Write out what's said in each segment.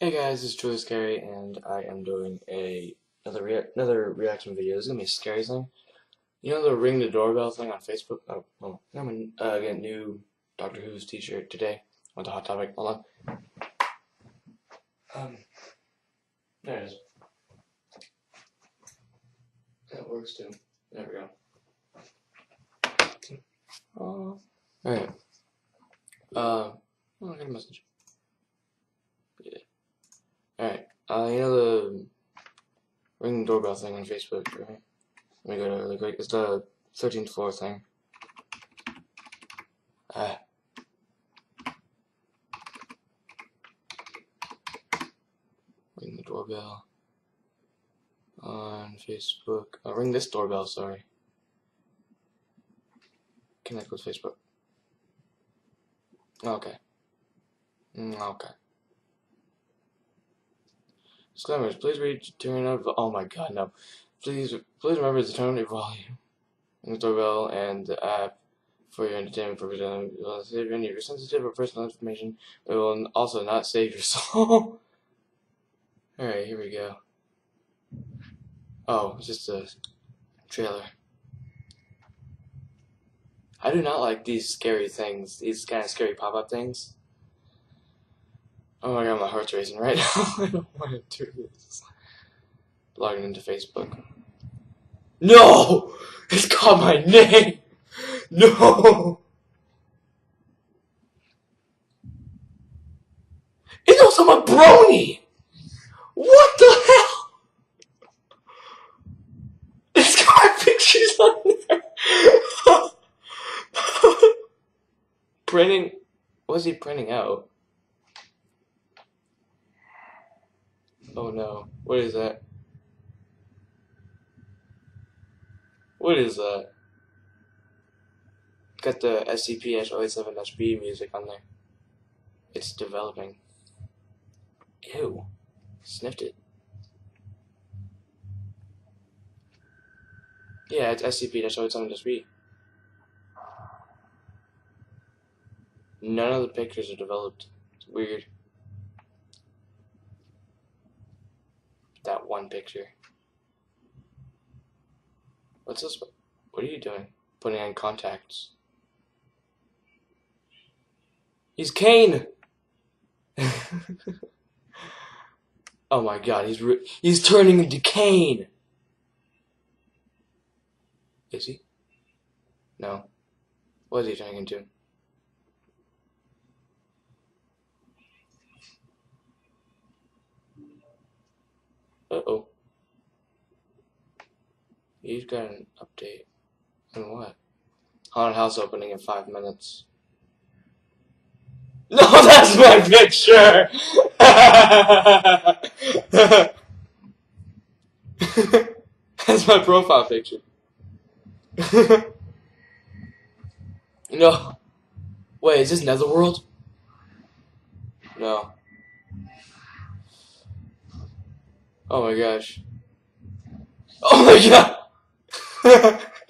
Hey guys, it's Truly Scary, and I am doing another reaction video. It's gonna be a scary thing. You know the ring the doorbell thing on Facebook? Oh, well, I'm gonna get a new Doctor Who's T-shirt today with the hot topic. Hold on. There it is. That works too. There we go. Oh, all right. Oh, I got a message. Yeah. All right. You know the ring the doorbell thing on Facebook, right? Let me go to really quick. It's the 13th floor thing. Ring the doorbell on Facebook. Ring this doorbell, sorry. Connect with Facebook. Okay. Okay. Disclaimers. Please read turn up. Oh my god, no. Please remember to turn your volume in the doorbell and the app for your entertainment purposes. It will save any of your sensitive or personal information, but it will also not save your soul. Alright, here we go. Oh, it's just a trailer. I do not like these scary things, these kind of scary pop-up things. Oh my god, my heart's racing right now. I don't want to do this. Logging into Facebook. No! It's called my name! No! It's also my brony! What the hell? It's got my pictures on there! Printing? What's he printing out? Oh no. What is that? What is that? Got the SCP-087-B music on there. It's developing. Ew. Sniffed it. Yeah, it's SCP-087-B. None of the pictures are developed. It's weird. That one picture. What's this? What are you doing? Putting on contacts. He's Kane! Oh my god, he's turning into Kane! Is he? No. What is he turning into? Uh-oh. He's got an update. On what? Haunted house opening in 5 minutes. No, that's my picture! That's my profile picture. No. Wait, is this Netherworld? No. Oh my gosh. Oh my god!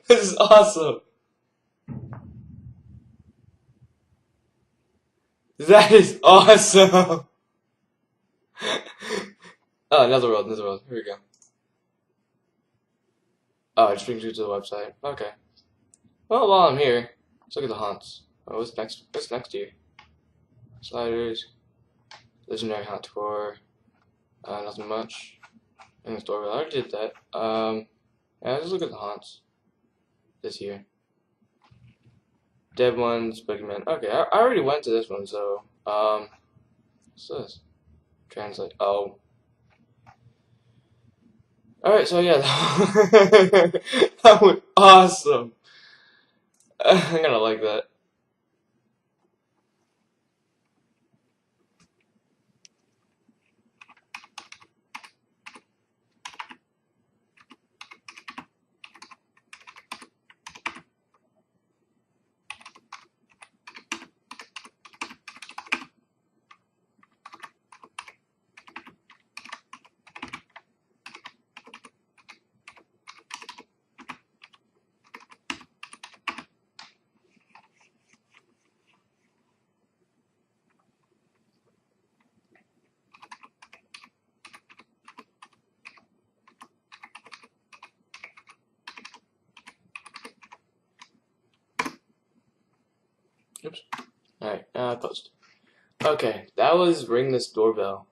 This is awesome! That is awesome! Oh, Netherworld. Here we go. Oh, it just brings you to the website. Okay. Well, while I'm here, let's look at the haunts. Oh, what's next? What's next here? Sliders. Legendary haunt tour. Nothing much. In the doorbell. I already did that. Yeah, let's look at the haunts. This year. Dead ones, boogeyman. Okay, I already went to this one, so, what's this? Translate. Oh. Alright, so yeah, that was awesome. I'm gonna like that. Alright, post. Okay, that was Ring This Doorbell.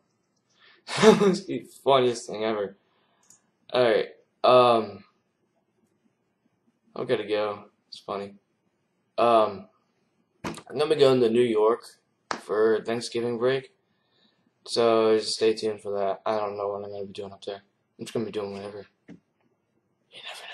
That was the funniest thing ever. Alright, I gotta go. It's funny. I'm gonna be going to New York for Thanksgiving break. So just stay tuned for that. I don't know what I'm gonna be doing up there. I'm just gonna be doing whatever. You never know.